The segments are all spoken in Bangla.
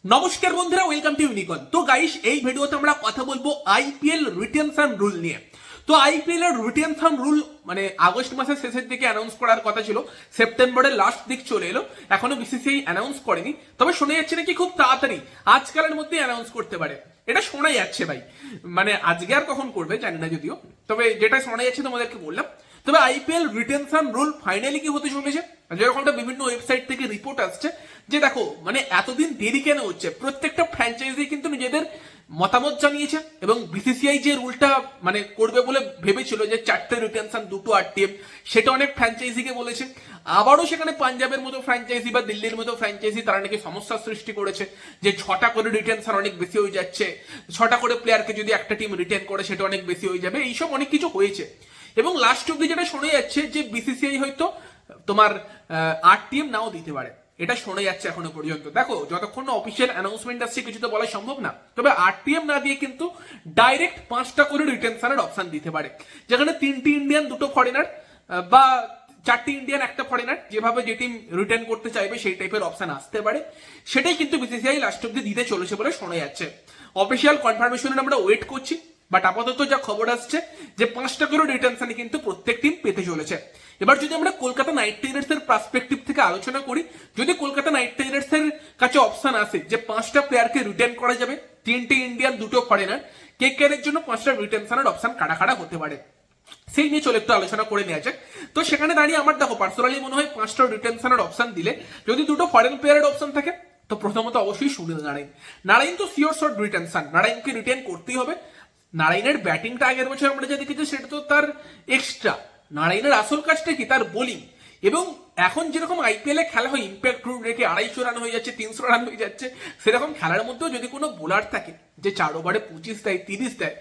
নমস্কার বন্ধুরা, ওয়েলকাম টু ইউনিকন। তো গাইস, এই ভিডিওতে আমরা কথা বলবো আইপিএল রিটেনশন রুল নিয়ে। তো আইপিএল এর রিটেনশন রুল মানে আগস্ট মাসের শেষের দিকে অ্যানাউন্স করার কথা ছিল, সেপ্টেম্বরের লাস্ট দিক চলে এলো, এখনো বিসিসিআই অ্যানাউন্স করেনি। তবে শোনা যাচ্ছে নাকি খুব তাড়াতাড়ি আজকালের মধ্যে অ্যানাউন্স করতে পারে, এটা শোনা যাচ্ছে ভাই। মানে আজকে আর কখন করবে জানি না যদিও, তবে যেটা শোনা যাচ্ছে তোমাদেরকে বললাম। তবে আইপিএল রিটেনশন রুল ফাইনালি কি হতে চলেছে, যেরকমটা বিভিন্ন ওয়েবসাইট থেকে রিপোর্ট আসছে যে দেখো মানে এতদিন দেরি কেন হচ্ছে। প্রত্যেকটা ফ্র্যাঞ্চাইজি কিন্তু নিজেদের মতামত জানিয়েছে এবং বিসিসিআই যে রুলটা মানে করবে বলে ভেবেছিল যে 4টে রিটেনশন 2টো আরটিএম, সেটা অনেক ফ্র্যাঞ্চাইজিকে বলেছে। আবারও সেখানে পাঞ্জাবের মতো ফ্র্যাঞ্চাইজি বা দিল্লির মতো ফ্র্যাঞ্চাইজি তারা নাকি সমস্যার সৃষ্টি করেছে যে 6টা করে রিটেনশন অনেক বেশি হয়ে যাচ্ছে, 6টা করে প্লেয়ারকে যদি একটা টিম রিটেন করে সেটা অনেক বেশি হয়ে যাবে, এইসব অনেক কিছু হয়েছে। এবং লাস্ট অব্দি যেটা শোনা যাচ্ছে যে বিসিসিআই হয়তো তোমার আরটিএম নাও দিতে পারে, এটা শোনা যাচ্ছে এখনো পর্যন্ত। দেখো যতক্ষণ না অফিসিয়াল অ্যানাউন্সমেন্ট আসছে কিছু তো বলা সম্ভব না। তবে আরটিএম না দিয়ে কিন্তু ডাইরেক্ট 5টা করে রিটেনশনের অপশন দিতে পারে, যেখানে 3টি ইন্ডিয়ান 2টো ফরেনার বা 4টি ইন্ডিয়ান 1টা ফরেনার, যেভাবে যে টিম রিটার্ন করতে চাইবে সেই টাইপের অপশন আসতে পারে। সেটাই কিন্তু বিসিসিআই লাস্ট অব্দি দিতে চলেছে বলে শোনা যাচ্ছে। অফিসিয়াল কনফার্মেশনের আমরা ওয়েট করছি, বাট আপাতত যা খবর আসছে যে 5টা করে রিটার্নশনে কিন্তু প্রত্যেক টিম পেতে চলেছে। এবার যদি আমরা কলকাতা নাইট রাইডার্স এর পার্সপেক্টিভ থেকে আলোচনা করি, যদি কলকাতা নাইট রাইডার্স এর কাছে অপশন আসে যে 5টা প্লেয়ারকে রিটার্ন করা যাবে, 3টে ইন্ডিয়ান 2টো ফরেনার, কেকেআর এর জন্য 5টা রিটার্নশনের অপশন কাটা কাটা হতে পারে, সেই নিয়ে চলে একটু আলোচনা করে নেওয়া যাক। তো সেখানে দাঁড়িয়ে আমার দেখো পার্সোনালি মনে হয় 5টা রিটেনশনের অপশন দিলে যদি 2টো ফরেন প্লেয়ারের অপশন থাকে, তো প্রথমত অবশ্যই সুনীল নারায়ণ। নারায়ণ তো সিওর শর্ট রিটেনশন, নারায়ণকে রিটেন করতেই হবে। নারায়ণের ব্যাটিংটা আগের বছর আমরা যা দেখেছি সেটা তো তার এক্সট্রা। নারায়ণের আসল কাজটা কি, তার বোলিং। এবং এখন যেরকম আইপিএল এ খেলা হয় ইম্প্যাক্ট রুল রেখে 250 রান হয়ে যাচ্ছে, 300 রান হয়ে যাচ্ছে, সেরকম খেলার মধ্যেও যদি কোনো বোলার থাকে যে 4 ওভারে 25 দেয় 30 দেয়,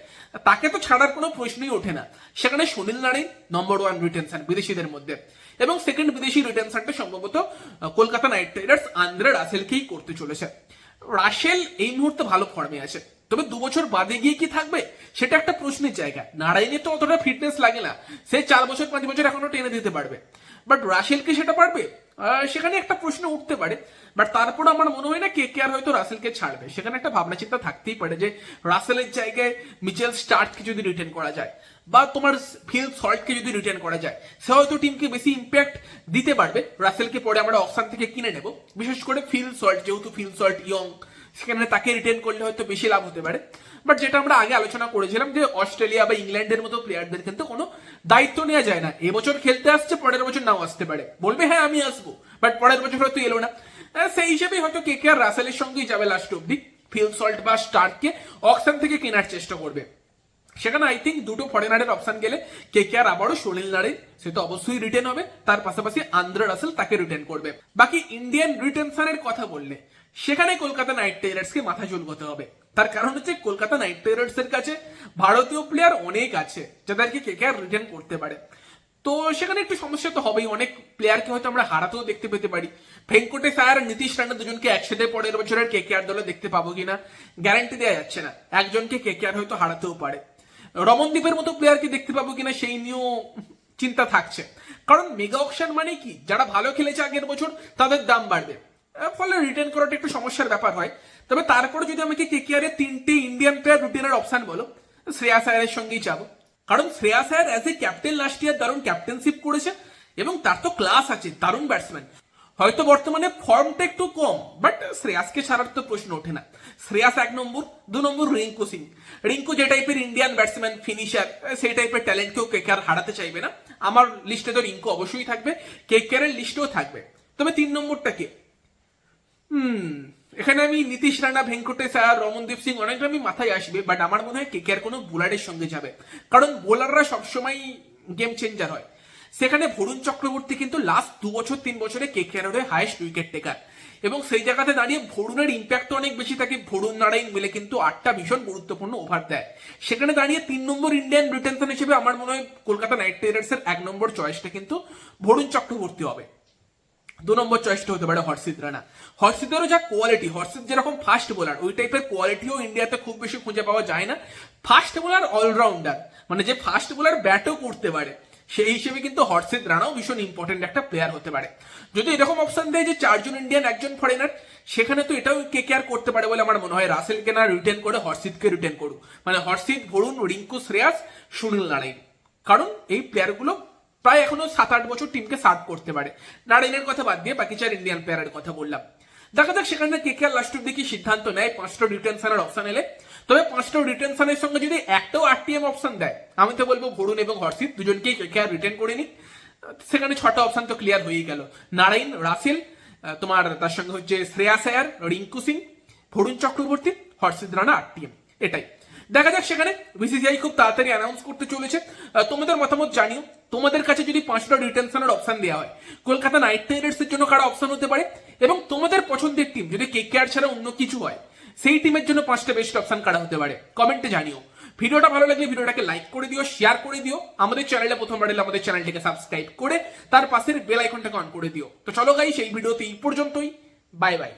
তাকে তো ছাড়ার কোনো প্রশ্নই ওঠে না। সেখানে সুনীল নারায়ণ নম্বর 1 রিটেনশন বিদেশিদের মধ্যে, এবং সেকেন্ড বিদেশি রিটেনশনটা সম্ভবত কলকাতা নাইট রাইডার্স আন্দ্রে রাসেলকেই করতে চলেছে। রাসেল এই মুহূর্তে ভালো ফর্মে আছে, তবে 2 বছর বাদে গিয়ে কি থাকবে সেটা একটা প্রশ্নের জায়গা। নারায়ণের তো অতটা ফিটনেস লাগে না, সে 4 বছর 5 বছর এখনো টেনে দিতে পারবে, বাট রাসেল কি সেটা পারবে, সেখানে একটা প্রশ্ন উঠতে পারে। বাট তারপর আমার মনে হয় না কেকেআর হয়তো রাসেলকে ছাড়বে, সেখানে একটা ভাবনা চিন্তা থাকতেই পারে যে রাসেলের জায়গায় মিচেল স্টার্ককে যদি রিটেন করা যায় বা তোমার ফিল সল্টকে যদি রিটেন করা যায়, সে হয়তো টিমকে বেশি ইম্প্যাক্ট দিতে পারবে। রাসেলকে পরে আমরা অপশন থেকে কিনে নেব, বিশেষ করে ফিল সল্ট, যেহেতু ফিল সল্ট ইয়ং, সেখানে তাকে রিটেন করলে হয়তো বেশি লাভ হতে পারে। বাট যেটা আমরা আগে আলোচনা করেছিলাম যে অস্ট্রেলিয়া বা ইংল্যান্ডের মতো প্লেয়ারদের কিন্তু কোনো দায়িত্ব নেওয়া যায় না। এবছর খেলতে আসছে, পরের বছর নাও আসতে পারে, বলবে হ্যাঁ আমি আসবো, বাট পরের বছর হয়তো এলো না। সেই হিসেবে হয়তো কেকেআর রাসেলের সঙ্গেই যাবে লাস্ট অব্দি, ফিল সল্ট বা স্টার্ককে অকশন থেকে কেনার চেষ্টা করবে। সেখানে আই থিঙ্ক 2টো ফরেনারের অপশন গেলে কেকেআর আবারও সুনীল নারায়ণ, সে তো অবশ্যই রিটেন হবে, তার পাশাপাশি আন্দ্রে রাসেল তাকে রিটেন করবে। বাকি ইন্ডিয়ান রিটেনশনের কথা বললে সেখানে কলকাতা নাইট রাইডার্সকে মাথা চুলকোতে হবে। তার কারণ হচ্ছে কলকাতা নাইট রাইডার্স এর কাছে ভারতীয় প্লেয়ার অনেক আছে যাদেরকে কেকেআর রিটেন করতে পারে। তো সেখানে একটু সমস্যা তো হবেই, অনেক প্লেয়ারকে হয়তো আমরা হারাতেও দেখতে পেতে পারি। ভেঙ্কটেশ আয়ার আর নীতিশ রানা দুজনকে একসাথে পরের বছরের কেকেআর দলে দেখতে পাবো কিনা গ্যারান্টি দেওয়া যাচ্ছে না, একজনকে কেকেআর হয়তো হারাতেও পারে। রমনদীপের মতো প্লেয়ারকে দেখতে পাবো কিনা সেই নিয়েও চিন্তা থাকছে, কারণ মেগা অকশন মানে কি, যারা ভালো খেলেছে আগের বছর তাদের দাম বাড়বে, ফলে রিটার্ন করাটা একটু সমস্যার ব্যাপার হয়। তবে তারপরে যদি আমাকে কেকেআর এর 3টে ইন্ডিয়ান প্লেয়ার রিটেনের অপশন বলো, শ্রেয়াস আয়ারের সঙ্গেই যাবো। কারণ Shreyas Iyer as a captain last year দারুণ ক্যাপ্টেনশিপ করেছে এবং তার তো ক্লাস আছে, দারুণ ব্যাটসম্যান। হয়তো বর্তমানে ফর্মটা একটু কম, বাট শ্রেয়াসকে ছাড়ার তো প্রশ্ন ওঠে না। শ্রেয়াস 1 নম্বর, 2 নম্বর রিঙ্কু সিং। রিঙ্কু যে টাইপের ইন্ডিয়ান ব্যাটসম্যান ফিনিশার, সেই টাইপের ট্যালেন্টকেও কেকেআর হারাতে চাইবে না। আমার লিস্টে তো রিঙ্কু অবশ্যই থাকবে, কেকেআর এর লিস্টেও থাকবে। তবে 3 নম্বরটা কে, এখানে আমি নীতিশ রানা, ভেঙ্কটেশ আয়ার, রমনদীপ সিং অনেকটা আমি মাথায় আসবে, বাট আমার মনে হয় কেকেআর কোনো বোলারের সঙ্গে যাবে, কারণ বোলাররা সবসময় গেম চেঞ্জার হয়। সেখানে বরুণ চক্রবর্তী কিন্তু লাস্ট 2 বছর 3 বছরে কেকেআর এর হাইয়েস্ট উইকেট টেকার, এবং সেই জায়গাতে দাঁড়িয়ে ভরুণের ইম্প্যাক্ট অনেক বেশি থাকে। ভরুণ নারায়ণ মিলে কিন্তু 8টা ভীষণ গুরুত্বপূর্ণ ওভার দেয়। সেখানে দাঁড়িয়ে 3 নম্বর ইন্ডিয়ান রিটেনশন হিসেবে আমার মনে হয় কলকাতা নাইট রাইডার্স এর 1 নম্বর চয়েসটা কিন্তু বরুণ চক্রবর্তী হবে। 2 নম্বর চয়েসটা হতে পারে হর্ষিত রানা। হর্ষিতেরও যা কোয়ালিটি, হর্ষিত যেরকম ফাস্ট বোলার, ওই টাইপের কোয়ালিটিও ইন্ডিয়াতে খুব বেশি খুঁজে পাওয়া যায় না। ফাস্ট বোলার অলরাউন্ডার, মানে যে ফাস্ট বোলার ব্যাটও করতে পারে, সেই হিসেবে কিন্তু হর্ষিত রানাও ভীষণ ইম্পর্টেন্ট একটা প্লেয়ার হতে পারে। যদি এরকম অপশন দেয় যে 4 জন ইন্ডিয়ান 1 জন ফরেনার, সেখানে তো এটাও কেকেআর করতে পারে বলে আমার মনে হয়, রাসেলকে না রিটেন করে হর্ষিতকে রিটেন করুক, মানে হর্ষিত, বরুণ, রিঙ্কু, শ্রেয়াস, সুনীল নারায়ণ। কারণ এই প্লেয়ারগুলো প্রায় এখনো 7-8 বছর টিমকে সার্ভ করতে পারে। নারায়ণের কথা বাদ দিয়ে বাকি 4 ইন্ডিয়ান প্লেয়ারের কথা বললাম। দেখা যাক সেখানে কেকেআর লাস্টের দিকে সিদ্ধান্ত নেয় 5টা রিটেনশনের অপশন এলে। তবে 5টা রিটেনশনের সঙ্গে যদি একটাও আরটিএম অপশন দেয়, আমি তো বলবো বরুণ এবং হর্ষিত দুজনকেই কেকেআর রিটেন করে নিক। সেখানে 6টা অপশন তো ক্লিয়ার হয়েই গেল। নারায়ণ, রাসেল, তোমার তার সঙ্গে হচ্ছে শ্রেয়াস আয়ার, রিঙ্কু সিং, বরুণ চক্রবর্তী, হর্ষিত রানা আরটিএম। এটাই দেখা যাক সেখানে। বিসিসিআই খুব তাড়াতাড়ি অ্যানাউন্স করতে চলেছে। তোমাদের মতামত জানিও, তোমাদের কাছে যদি 5টা রিটেনশনের অপশন দেওয়া হয়, কলকাতা নাইট রাইডার্স এর জন্য কারা অপশন হতে পারে, এবং তোমাদের পছন্দের টিম যদি কেকেআর ছাড়া অন্য কিছু হয়, সেই টিমের জন্য 5টা বেস্ট অপশন কারা হতে পারে, কমেন্টে জানিও। ভিডিওটা ভালো লাগলে ভিডিওটাকে লাইক করে দিও, শেয়ার করে দিও। আমাদের চ্যানেলে প্রথমবার এলে আমাদের চ্যানেলটিকে সাবস্ক্রাইব করে তার পাশের বেল আইকনটাকে অন করে দিও। তো চলো গাইস, এই ভিডিওতে এই পর্যন্তই। Bye bye.